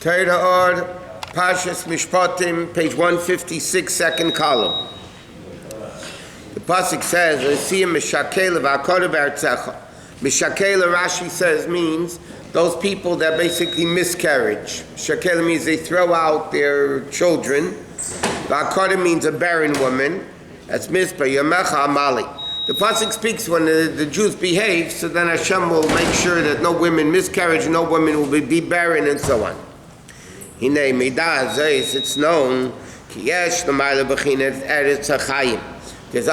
Torah Or, Pashas Mishpatim, page 156, second column. The pasuk says, "L'siyim mishakel v'akodev artzecha." Mishakel, Rashi says, means those people that basically miscarriage. Shakel means they throw out their children. V'akodev means a barren woman. That's mispa yamecha amali. The pasuk speaks when the Jews behave, so then Hashem will make sure that no women miscarriage, no women will be barren, and so on. Hinei midah zeis, it's known, ki yesh l'mayla b'chinet eretz hachayim. There's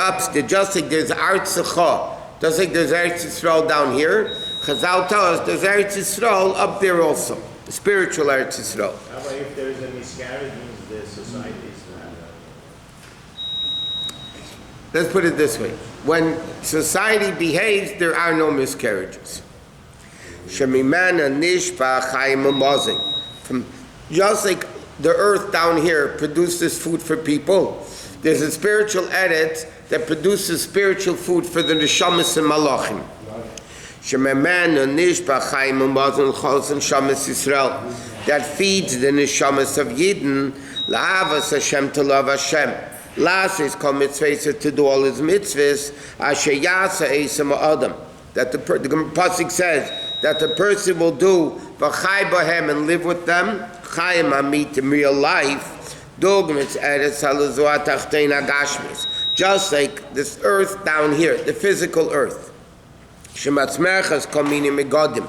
just like there's Artz Chacha, just like there's Eretz Yisrael down here. Chazal tell us there's Eretz Yisrael up there also, the spiritual Eretz Yisrael. How about if there's a miscarriage, means the society is not? Let's put it this way: when society behaves, there are no miscarriages. Shemimana nishpa chayim umazing. From just like the earth down here produces food for people, there's a spiritual eretz that produces spiritual food for the neshamas and malachim. Shemimana nishpa chayim umazing chos and shamas Yisrael, that feeds the neshamas of Yidden, la'avas Hashem, to love Hashem. Last is called mitzvahs, to do all his mitzvahs. Asher yasa esam adam, that the pasuk says that the person will do v'chai b'hem, and live with them chayim amit, in real life. Dogmitz eretz halazoah tachtein agashmis, just like this earth down here, the physical earth. Shematzmerchas komini megodim,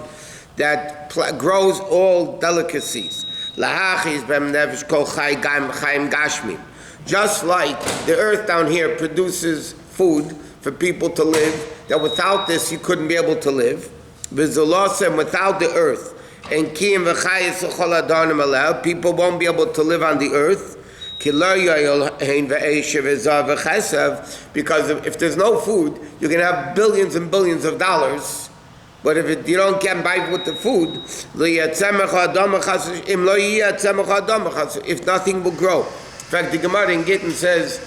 that grows all delicacies. Lahachis b'hem nefesh kol chayim gashmi. Just like the earth down here produces food for people to live, that without this you couldn't be able to live. V'zolosem, without the earth, and kiyim v'chayis l'chol adonim aleh, people won't be able to live on the earth. Because if there's no food, you can have billions and billions of dollars, but if you don't get by with the food, if nothing will grow. In fact, the Gemara in Gittin says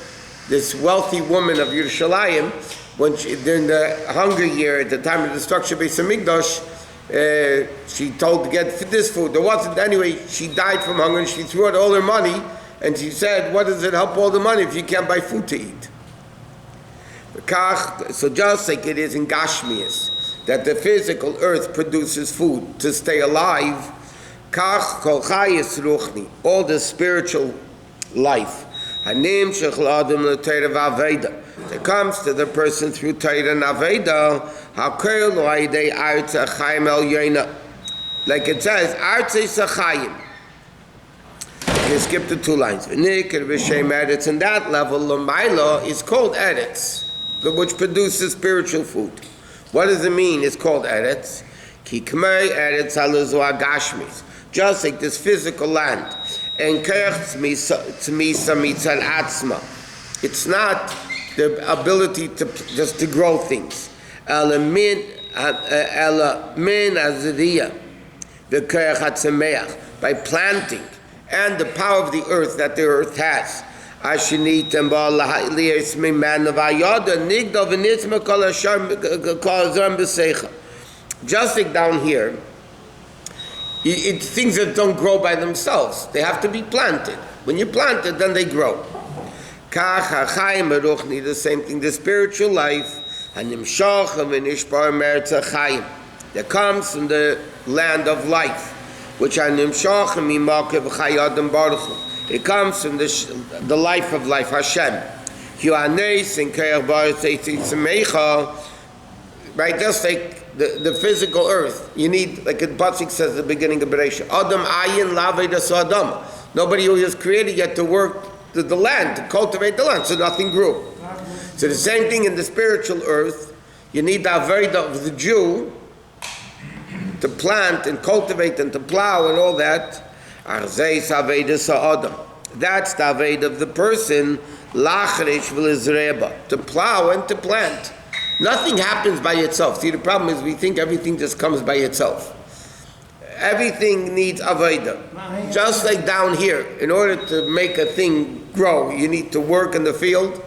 this wealthy woman of Yerushalayim, when during the hunger year at the time of the destruction of Beis Hamikdash, she told to get this food. There wasn't anyway. She died from hunger, and she threw out all her money. And she said, "What does it help all the money if you can't buy food to eat?" So just like it is in Gashmias, that the physical earth produces food to stay alive, kach kol chayis ruchni, all the spiritual life, hanim shechel adam leTorah v'aveda, that comes to the person through Torah and Aveda, hakol lo aidei artz achayim el yoina, like it says, artz achayim. You skip the two lines. V'nik and v'shem eretz, and that level, l'mayla, is called eretz, which produces spiritual food. What does it mean? It's called eretz. Ki k'mei eretz halazu agashmis, just like this physical land. And it's not the ability to just to grow things. By planting, and the power of the earth that the earth has. Just like down here, things that don't grow by themselves, they have to be planted. When you plant it, then they grow. The same thing, the spiritual life that comes from the land of life, which it comes from the life of life, Hashem. Right, just like the physical earth, you need, like the pasuk says at the beginning of Bereshit, Adam ayin lavedas Adam. Nobody who was created yet to work the land, to cultivate the land, so nothing grew. So the same thing in the spiritual earth, you need the aveda of the Jew to plant and cultivate and to plow and all that. That's the aveda of the person, to plow and to plant. Nothing happens by itself. See, the problem is we think everything just comes by itself. Everything needs aveda. Just like down here, in order to make a thing grow, you need to work in the field.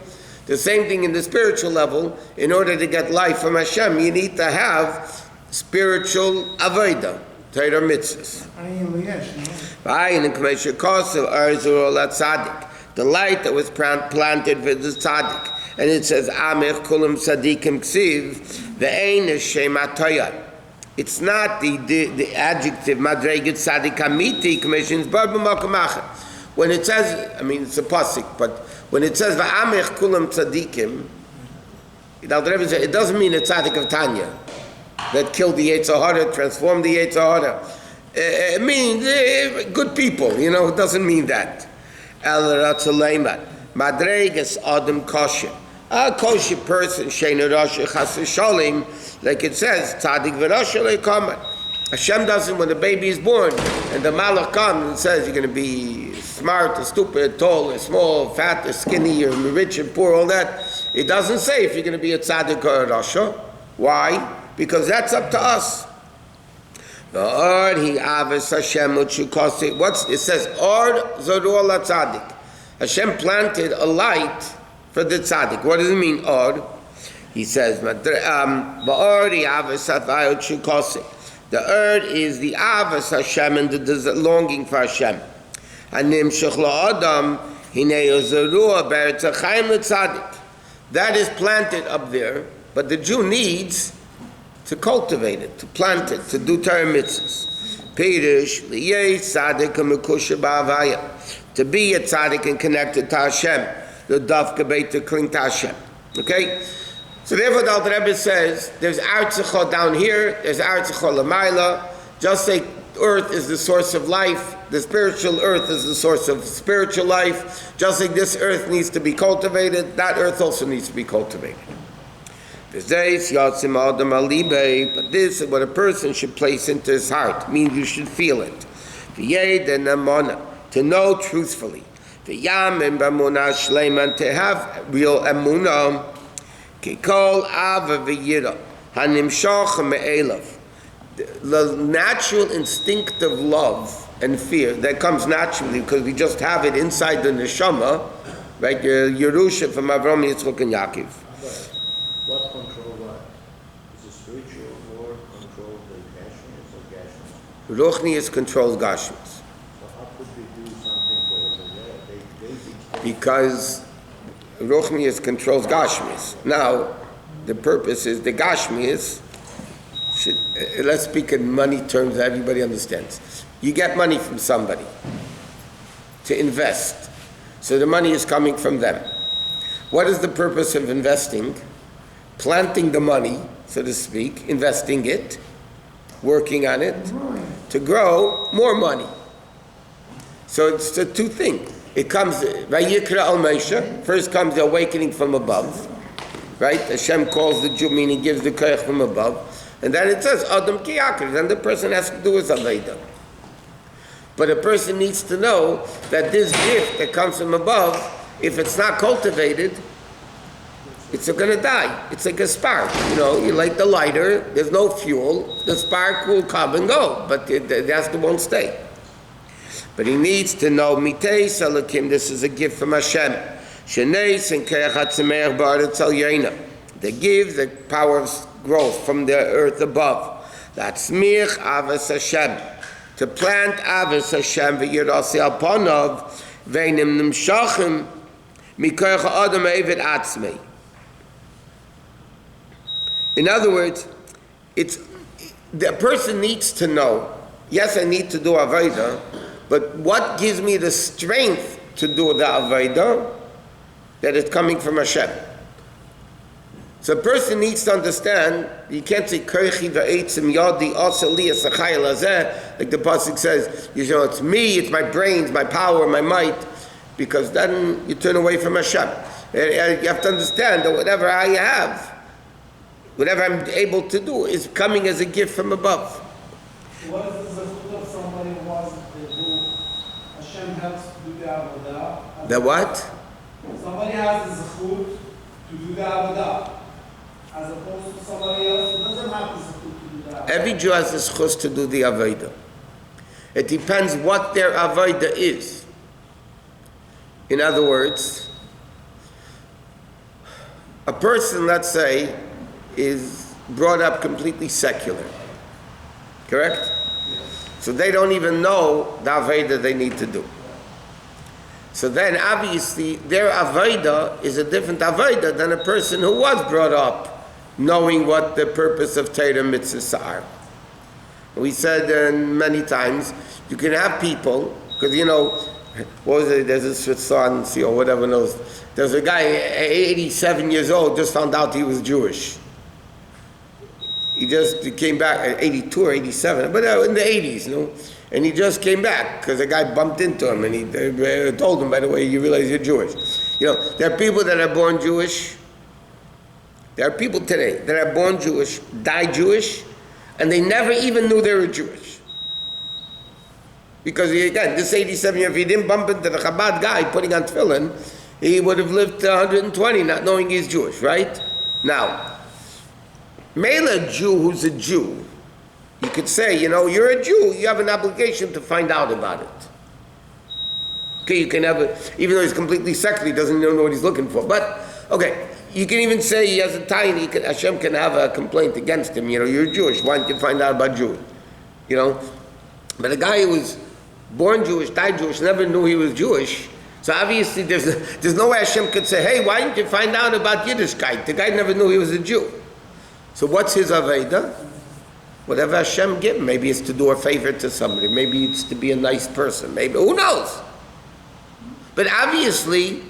The same thing in the spiritual level. In order to get life from Hashem, you need to have spiritual aveda. Torah mitzvahs. Ayin liyesh, V'ayin k'meshe kosev arzur ol tzaddik. The light that was planted for the tzaddik. And it says, Amich kulam tzaddikim ksiv, ve'ein Hashem atoyah. It's not the adjective, madreget tzaddik amiti, k'meshe nizbar b'makom achar. When it says, I mean, it's a pasuk, but when it says, v'amich kulam tzaddikim, it doesn't mean a tzaddik of Tanya that killed the Yetzer Hara, transformed the Yetzer Hara. It means good people, it doesn't mean that. El Ratzalema, Madregas Adam Kosher. A kosher person, Sheina Rosh Chas V'Sholem, like it says, Tzadik V'Rosh Le'Kamer. Hashem doesn't, when the baby is born, and the Malach comes and says, you're going to be smart, or stupid, tall, or small, fat, or skinny, or rich and poor, all that. It doesn't say if you're going to be a Tzadik or a Rasha. Why? Because that's up to us. It says, Or Zorua La Tzadik. Hashem planted a light for the tzaddik. What does it mean, or? He says, the earth is the avas Hashem and the longing for Hashem. That is planted up there, but the Jew needs to cultivate it, to plant it, to do Torah mitzvahs. To be a tzaddik and connected to Hashem. The dafka beit to cling to Hashem. Okay? So therefore the Alter Rebbe says, there's Artzecha down here, there's Artzecha Lamaila. Just like earth is the source of life, the spiritual earth is the source of spiritual life. Just like this earth needs to be cultivated, that earth also needs to be cultivated. But this is what a person should place into his heart. Means you should feel it. To know truthfully. To have real emunah. The natural instinctive love and fear that comes naturally because we just have it inside the neshama, right? Yerusha from Avram, Yitzchak, and Yaakov. What control what? Is the spiritual more control the Gashmis or Gashmis? Ruchnius controls Gashmis. So how could we do something for the basic? Because Ruchnius controls Gashmis. Now, the purpose is the Gashmis should, let's speak in money terms that everybody understands. You get money from somebody to invest. So the money is coming from them. What is the purpose of investing? Planting the money, so to speak, investing it, working on it, to grow more money. So it's the two things. It comes, Vayikra al Moshe, first comes the awakening from above, right? Hashem calls the Jew, meaning he gives the koyach from above. And then it says, Adam ki yakir, then the person has to do his Aveda. But a person needs to know that this gift that comes from above, if it's not cultivated, it's going to die. It's like a spark. You light the lighter, there's no fuel, the spark will come and go, but it won't stay. But he needs to know, Mitei Salakim, this is a gift from Hashem. Sheneis and Keach HaTzemeach Ba'aretz Al Yaina. They give the power of growth from the earth above. That's Mich Avos Hashem. To plant Avos Hashem v'yirasi al panav v'einim nimshachim mikoyach ha'adam eved atzmei. In other words, the person needs to know, yes, I need to do Avodah, but what gives me the strength to do the Avodah? That it's coming from Hashem. So a person needs to understand, you can't say, Koichi v'eitzim yadi asali asachayel hazeh, like the pasuk says, it's me, it's my brains, my power, my might, because then you turn away from Hashem. You have to understand that whatever I have, whatever I'm able to do, is coming as a gift from above. What is the zechut of somebody who Hashem helps to do the avodah? The what? Somebody has the zechut to do the avodah, as opposed to somebody else who doesn't have the zechut to do the avodah. Every Jew has the zechut to do the avodah. It depends what their avodah is. In other words, a person, let's say, is brought up completely secular. Correct? Yes. So they don't even know the Aveda they need to do. So then obviously their Aveda is a different Aveda than a person who was brought up knowing what the purpose of Torah mitzvahs are. We said many times, you can have people, because what was it, there's a Switzerland, or whatever knows, there's a guy, 87 years old, just found out he was Jewish. He just came back, 82 or 87, but in the 80s, and he just came back, because a guy bumped into him, and he told him, by the way, you realize you're Jewish. There are people that are born Jewish, there are people today that are born Jewish, die Jewish, and they never even knew they were Jewish. Because again, this 87 year, if he didn't bump into the Chabad guy putting on tefillin, he would have lived to 120 not knowing he's Jewish, right? Now, Mela Jew who's a Jew, you could say, you're a Jew, you have an obligation to find out about it. Okay, you can have even though he's completely secular, he doesn't know what he's looking for. But, okay, you can even say he has a tiny, Hashem can have a complaint against him, you're Jewish, why don't you find out about Jews? But a guy who was born Jewish, died Jewish, never knew he was Jewish, so obviously there's no way Hashem could say, hey, why didn't you find out about Yiddishkeit? The guy never knew he was a Jew. So what's his Aveda? Whatever Hashem give him. Maybe it's to do a favor to somebody, maybe it's to be a nice person, maybe, who knows? But obviously,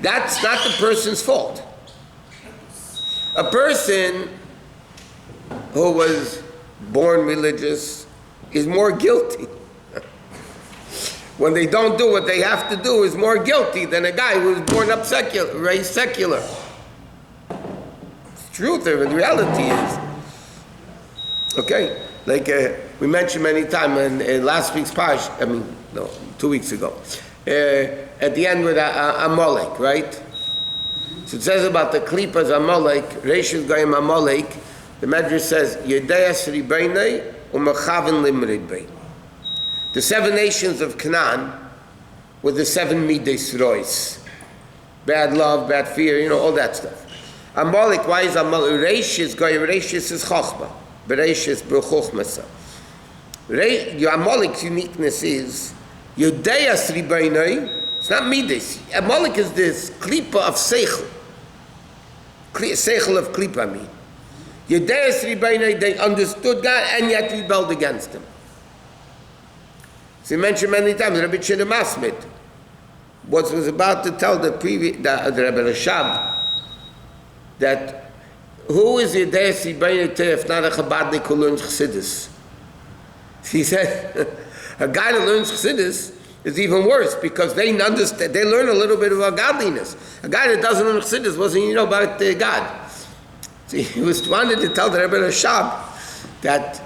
that's not the person's fault. A person who was born religious is more guilty. When they don't do what they have to do, is more guilty than a guy who was born up secular, raised secular. The truth of it, the reality is, okay, like we mentioned many times in last week's pash, 2 weeks ago, at the end with Amalek, right? So it says about the Klippas Amalek, Reishis Goyim Amalek, the Medrash says, Yedeas Ribeinei u'Mechaven Limribei. The 7 nations of Canaan were the 7 Midas Rois. Bad love, bad fear, all that stuff. Amalek, why is Amalek? Reishis Goyim, Reishis is Chochmah. Bereishis B'Chochmasa. Amalek's uniqueness is, Yedeas Ribeinei, it's not Midas. Amalek is this Klippa of Seichel. Seichel of Klippa, Yedeas Ribeinei, they understood God and yet rebelled against him. So he mentioned many times, Rabbi Shina Masmid was about to tell the Rabbi Rashab that who is Yedeas Ribeinei to if not a Chabadnik who learns Chassidus? He said, a guy that learns Chassidus is even worse because they understand, they learn a little bit about godliness. A guy that doesn't learn Chassidus wasn't about God. So he wanted to tell the Rebbe Rashab that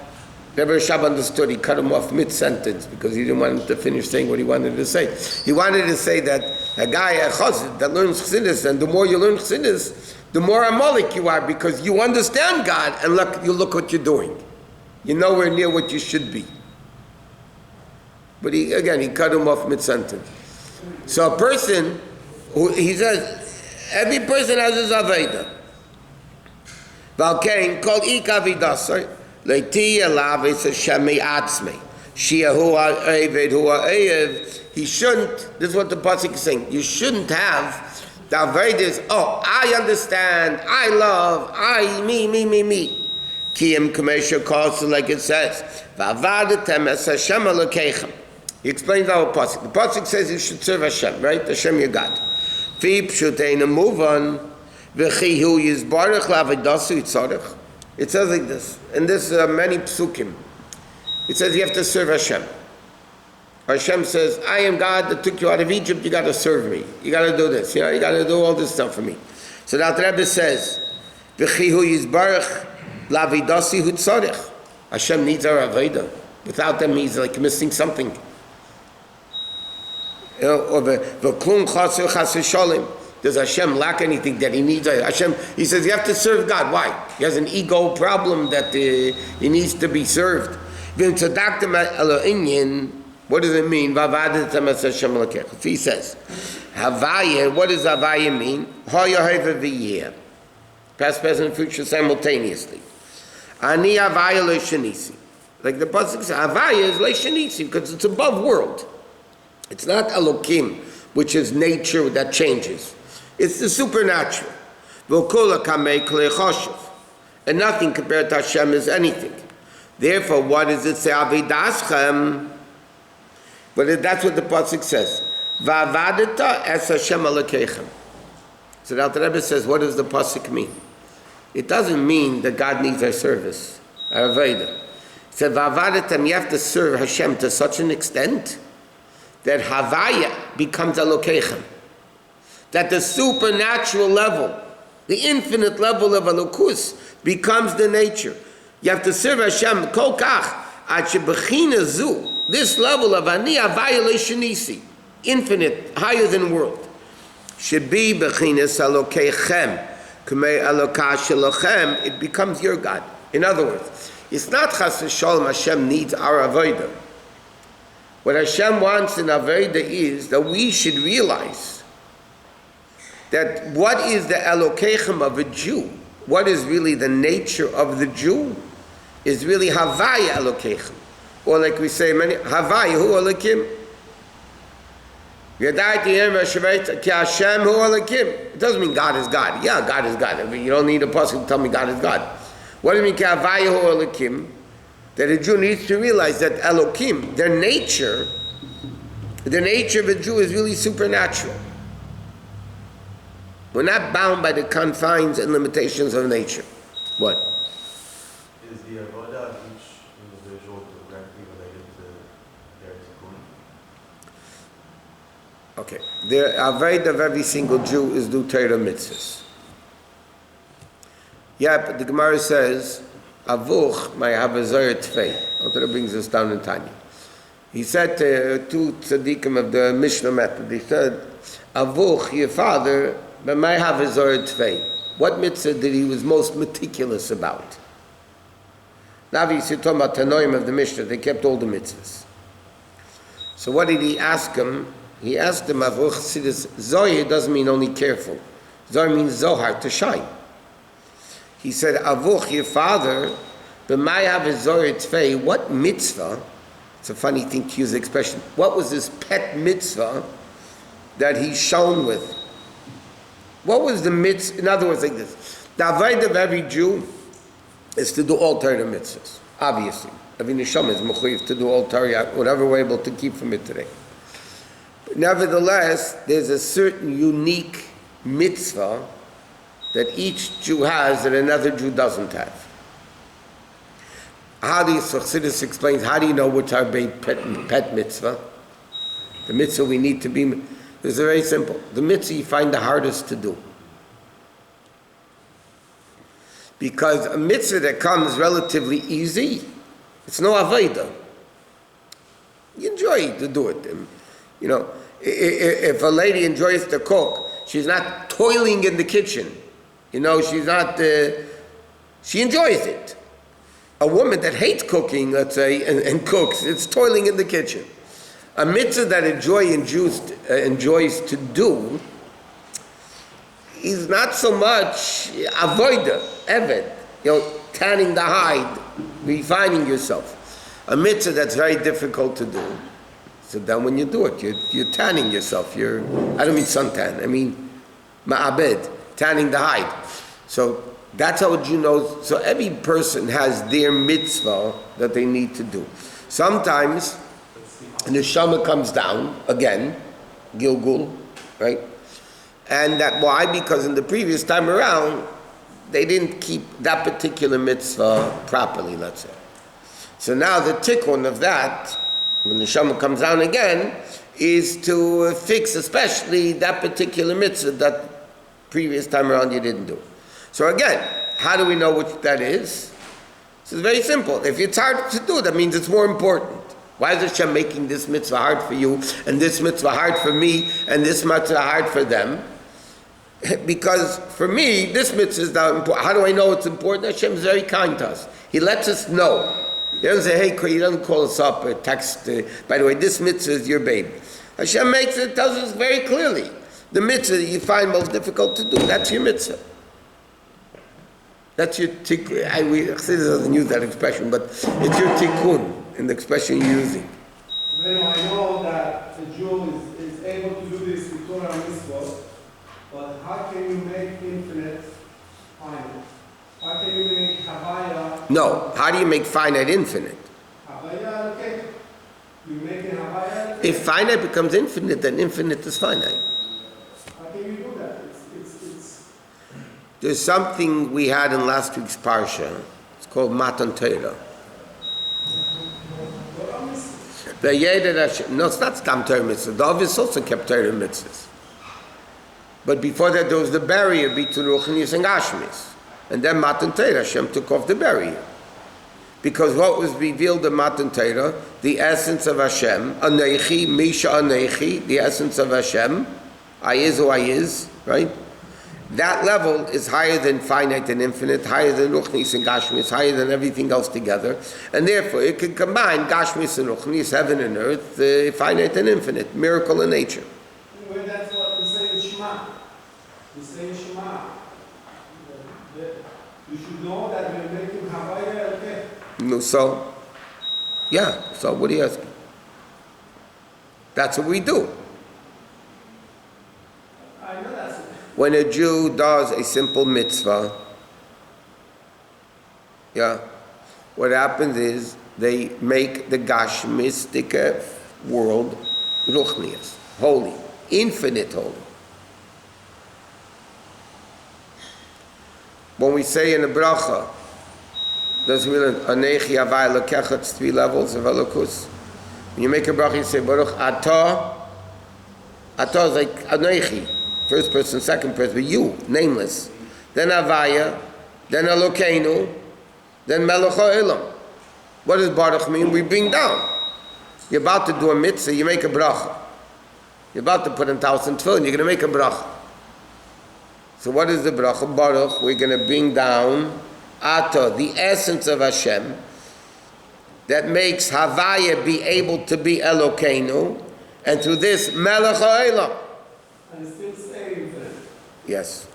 Rebbe Rashab understood. He cut him off mid-sentence because he didn't want him to finish saying what he wanted to say. He wanted to say that a guy, a chassid, that learns Chassidus, and the more you learn Chassidus, the more Amalek you are because you understand God and look what you're doing. You're nowhere near what you should be. But he cut him off mid-sentence. So a person, he says, every person has his Aveda. Valkein called ikavidasai leiti alav is a shemi atzmi shia hua avid hua ayev. He shouldn't. This is what the pasuk is saying. You shouldn't have the Avedas. Oh, I understand. I love. Me. Kiyim kamesha calls like it says. Vavadatem es Hashem Elokeichem. He explains our pasuk. The pasuk says you should serve Hashem, right? Hashem your God. Fi pshutein move on. It says like this, and there's many psukim. It says you have to serve Hashem. Hashem says, I am God that took you out of Egypt, you got to serve me. You got to do this, you got to do all this stuff for me. So that Rebbe says, Hashem needs our Aveda. Without them, he's like missing something. Or v'klum chaser shalim. Does Hashem lack anything that he needs? Hashem, he says you have to serve God. Why? He has an ego problem that he needs to be served. What does it mean? He says, Havaya, what does Havaya mean? Past, present, future simultaneously. Ani Havaya l'shenisi. Like the pasuk says, Havaya is leishanisi because it's above world. It's not Elokim, which is nature that changes. It's the supernatural. And nothing compared to Hashem is anything. Therefore, what does it say? Avidaschem. But that's what the pasuk says. Va'avadeta es Hashem Elokeichem. So the Alter Rebbe says, what does the pasuk mean? It doesn't mean that God needs our service, our avodah. It said, va'avadetem, you have to serve Hashem to such an extent that Havaya becomes Elokeichem. That the supernatural level, the infinite level of Elokus becomes the nature. You have to serve Hashem kol kach ad shebechina zu, this level of ani Havaya leishanisi, infinite, higher than world, should be bechinas Elokeichem, k'mei Elokah shelochem, it becomes your God. In other words, it's not chas v'sholom Hashem needs our avodah. What Hashem wants in avodah is that we should realize that what is the Elokeichem of a Jew, what is really the nature of the Jew, is really Havaya Elokeichem. Or like we say, Havaya hu Elokim. It doesn't mean God is God. Yeah, God is God. I mean, you don't need a pasuk to tell me God is God. What does it mean, Havaya hu Elokim? That a Jew needs to realize that Elokim, the nature of a Jew is really supernatural. We're not bound by the confines and limitations of nature. What? Is the avodah of each individual directly related to their tikkun? Okay. The avodah of every single Jew is do Torah mitzvahs. Yeah, but the Gemara says, Avuch may have a zoyer tfei. Torah brings us down in Tanya. He said to two tzaddikim of the Mishnah method, he said, Avuch, your father, but may have a zoyer tfei. What mitzvah did he was most meticulous about? Now obviously talking about Tanoim of the Mishnah, they kept all the mitzvahs. So what did he ask him? He asked him, Avuch, see this, zoyer doesn't mean only careful. Zoyer means zohar, to shine. He said, Avuch, your father, b'may zoyer tfei, what mitzvah, it's a funny thing to use the expression, what was this pet mitzvah that he shone with? What was the mitzvah? In other words, like this, the avodah of every Jew is to do all Torah mitzvahs, obviously. Every neshama is mechuyev to do all Torah, whatever we're able to keep from it today. But nevertheless, there's a certain unique mitzvah that each Jew has that another Jew doesn't have. How do you, Chassidus explains, how do you know what's our pet mitzvah? The mitzvah we need to be, it's very simple. The mitzvah you find the hardest to do. Because a mitzvah that comes relatively easy, it's no avodah. You enjoy to do it. You know, if a lady enjoys to cook, she's not toiling in the kitchen. You know, she's not, she enjoys it. A woman that hates cooking, let's say, and cooks, it's toiling in the kitchen. A mitzvah that enjoys to do is not so much avodah, eved, you know, tanning the hide, refining yourself. A mitzvah that's very difficult to do. So then when you do it, you're tanning yourself. I don't mean suntan, I mean ma'abed, tanning the hide. So that's how a Jew knows. So every person has their mitzvah that they need to do. Sometimes the neshama comes down again, Gilgul, right? And that why? Because in the previous time around, they didn't keep that particular mitzvah properly, let's say. So now the tikkun of that, when the neshama comes down again, is to fix especially that particular mitzvah that previous time around you didn't do. So again, how do we know what that is? So it's very simple. If it's hard to do, that means it's more important. Why is Hashem making this mitzvah hard for you, and this mitzvah hard for me, and this mitzvah hard for them? Because for me, this mitzvah is not important. How do I know it's important? Hashem is very kind to us. He lets us know. He doesn't say, hey, he doesn't call us up or text, by the way, this mitzvah is your baby. Hashem tells us very clearly. The mitzvah that you find most difficult to do, that's your mitzvah. That's your tikkun. Chassidus doesn't use that expression, but it's your tikkun in the expression you're using. I know that the Jew is able to do this with Torah and mitzvot, but how can you make infinite finite? How can you make Havaya? No, how do you make finite infinite? Havaya, okay. You make it Havaya. If finite becomes infinite, then infinite is finite. How can you do that? There's something we had in last week's parsha. It's called Matan Torah. No, it's not Stam Torah mitzvah. The Ovis also kept Torah mitzvahs. But before that, there was the barrier between Ruchnius and Gashmis. And then Matan Torah, Hashem took off the barrier. Because what was revealed in Matan Torah, the essence of Hashem, Anechi, Misha Anechi, the essence of Hashem, I is who I is, right? That level is higher than finite and infinite, higher than Ruchnis and Gashmis, higher than everything else together. And therefore, it can combine Gashmis and Ruchnis, heaven and earth, finite and infinite, miracle in nature. Anyway, that's what we say in Shema. We say in Shema. You should know that we're making Havaya, okay? No, so what are you asking? That's what we do. I know that's it. When a Jew does a simple mitzvah, what happens is they make the Gashmistic world Ruchnias, holy, infinite holy. When we say in the bracha, does mean Anechi Havai Lokechet, it's 3 levels of Elokus. When you make a bracha, you say Baruch Atah. Atah is like Anechi, first person, second person, but you, nameless. Then Havaya, then Elokeinu, then Melech HaOlam. What does Baruch mean? We bring down. You're about to do a mitzvah, you make a bracha. You're about to put in 1,000 tefillin, you're going to make a bracha. So what is the bracha? Baruch, we're going to bring down Ata, the essence of Hashem, that makes Havaya be able to be Elokeinu, and through this, Melech HaOlam. And still stay infinite. Yes,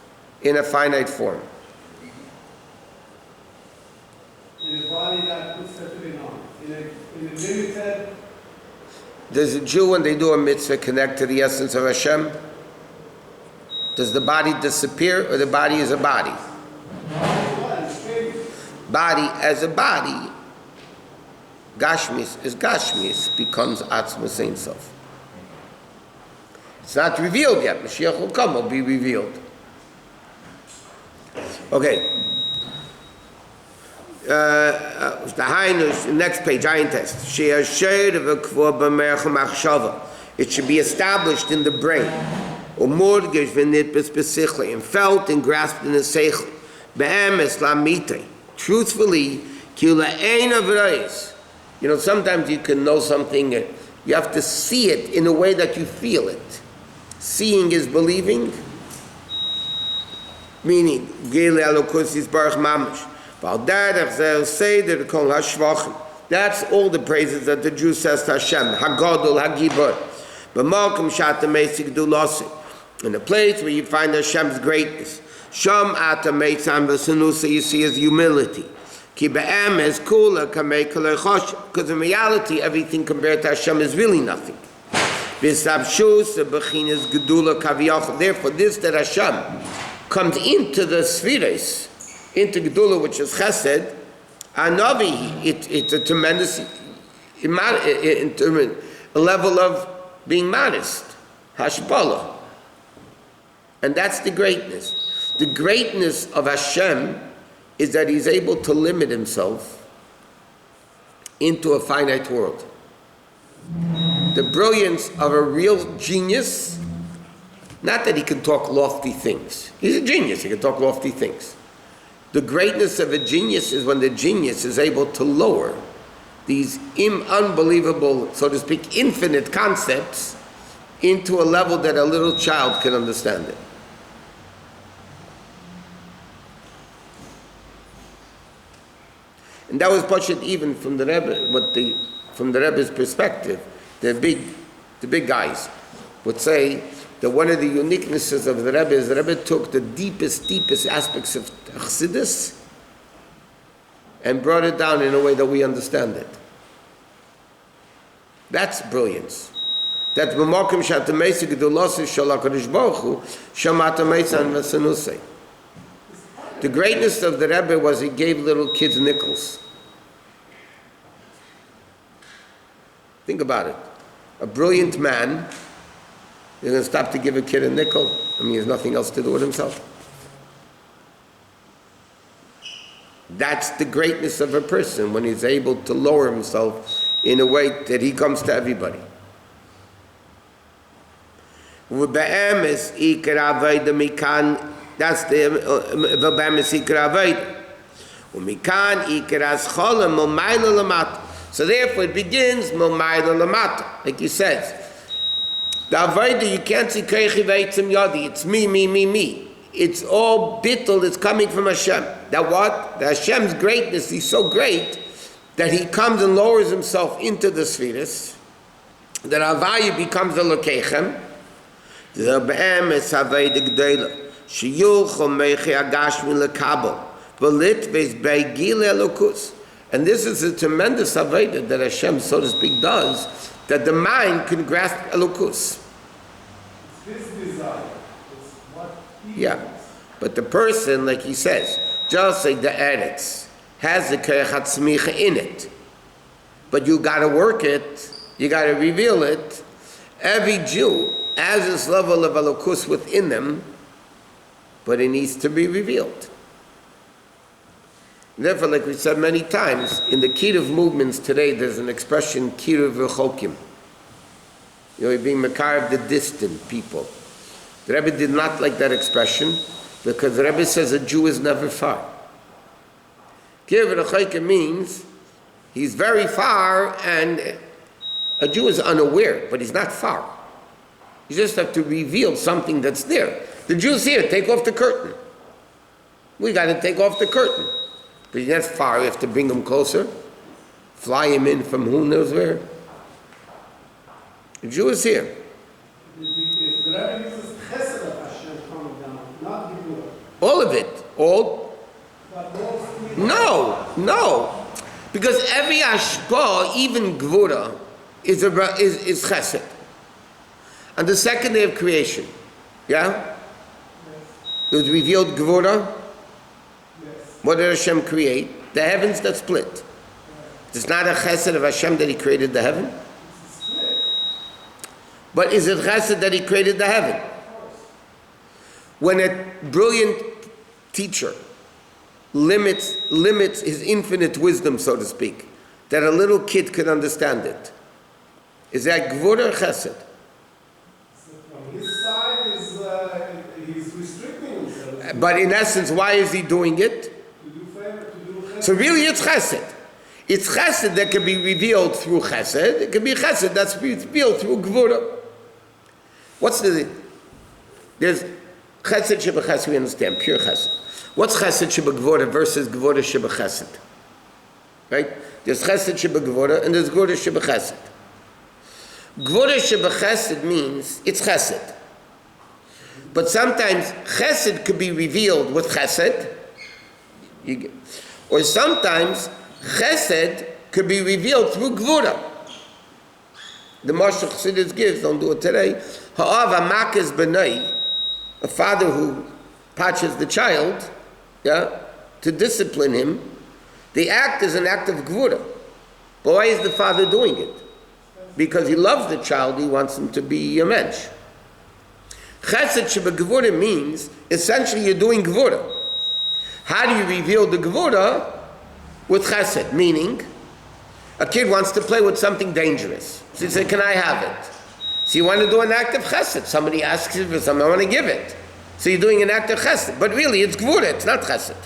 in a finite form. In a body that puts tefillin on. In a limited... Does a Jew, when they do a mitzvah, connect to the essence of Hashem? Does the body disappear, or the body is a body? Body as a body, Gashmis is Gashmis, becomes Atzmus Ein Sof. It's not revealed yet. Mashiach will come, will be revealed. Okay. The next page, Ayin test. It should be established in the brain. And felt and grasped in the seichel. Truthfully, sometimes you can know something, you have to see it in a way that you feel it. Seeing is believing, meaning, that's all the praises that the Jew says to Hashem, Hagadol, Hagibor. In a place where you find Hashem's greatness, Sham ata meitzam v'sanusa, you see his humility. Ki be'emes kula kamei kalei chosh. Because in reality, everything compared to Hashem is really nothing. V'sabshus b'chinas gedula kaviyach. Therefore, this that Hashem comes into the spheres, into gedula, which is chesed, anavi, it's a tremendous, a level of being modest, hashpala. And that's the greatness. The greatness of Hashem is that he's able to limit himself into a finite world. The brilliance of a real genius, not that he can talk lofty things. He's a genius, he can talk lofty things. The greatness of a genius is when the genius is able to lower these unbelievable, so to speak, infinite concepts into a level that a little child can understand it. And that was Pashut even from the Rebbe, from the Rebbe's perspective, the big guys would say that one of the uniquenesses of the Rebbe is the Rebbe took the deepest aspects of Chassidus and brought it down in a way that we understand it. That's brilliance. That b'makom shatameisa gedulosei shel HaKadosh Baruch Hu shamata meisa and v'sanusei. The greatness of the Rebbe was he gave little kids nickels. Think about it. A brilliant man, you're going to stop to give a kid a nickel? I mean, he has nothing else to do with himself. That's the greatness of a person, when he's able to lower himself in a way that he comes to everybody. That's the so therefore it begins like you said. The avodah, you can't see it's me. It's all bittul, it's coming from Hashem. That what? That Hashem's greatness, he's so great that he comes and lowers himself into the spheres. That Havaya becomes a lokechem. The be'em is Havaya g'dayla. Sheyulchom meichi agashmi lekabel. V'lit veis be'gil elokus. And this is a tremendous Havaya that Hashem, so to speak, does, that the mind can grasp elokus. It's his desire. It's what he Yeah, wants. but the person, like he says, just like the Eretz, has the Keich HaTzmicha in it. But you got to work it, you got to reveal it. Every Jew has this level of elokus within them, but it needs to be revealed. Therefore, like we said many times, in the Kiruv movements today, there's an expression, Kiruv Rechokim. You're being Makar of the distant people. The Rebbe did not like that expression, because the Rebbe says a Jew is never far. Kiruv Rechokim means he's very far, and a Jew is unaware, but he's not far. You just have to reveal something that's there. The Jew's here, take off the curtain. We got to take off the curtain. But he's not far, we have to bring him closer, fly him in from who knows where. The Jew is here. The Rebbe uses chesed of Hashem coming down, not Gevurah. All of it. All? But mostly No. Because every ashpa, even Gvura, is chesed. On the second day of creation, yeah? It was revealed Gvura. yes. What did Hashem create? The heavens that split. It's not a chesed of Hashem that he created the heaven. It's split. But is it chesed that he created the heaven? When a brilliant teacher limits his infinite wisdom, so to speak, that a little kid could understand it, is that gvura or chesed? So from his side is he's restricting himself But in essence, why is he doing it? to do favor, to do chesed. So really it's chesed. It's chesed that can be revealed through chesed. It can be chesed that's revealed through gvura. There's chesed shebachesed, we understand, pure chesed. What's chesed shebagvura versus gvura shebachesed? Right? There's chesed shebagvura and there's gvura shebachesed. Gvura shebachesed means it's chesed. But sometimes chesed could be revealed with chesed. Or sometimes chesed could be revealed through gvura. The Mashal Chassidus gives, don't do it today. Ha'av ha'makes b'nai, a father who patches the child, yeah, to discipline him. The act is an act of gvura. But why is the father doing it? Because he loves the child, he wants him to be a mensch. Chesed shebagvura means, essentially you're doing gvura. How do you reveal the gvura? With chesed, meaning, a kid wants to play with something dangerous. So you say, can I have it? So you want to do an act of chesed. Somebody asks you for something, I want to give it. So you're doing an act of chesed. But really, it's gvura, it's not chesed.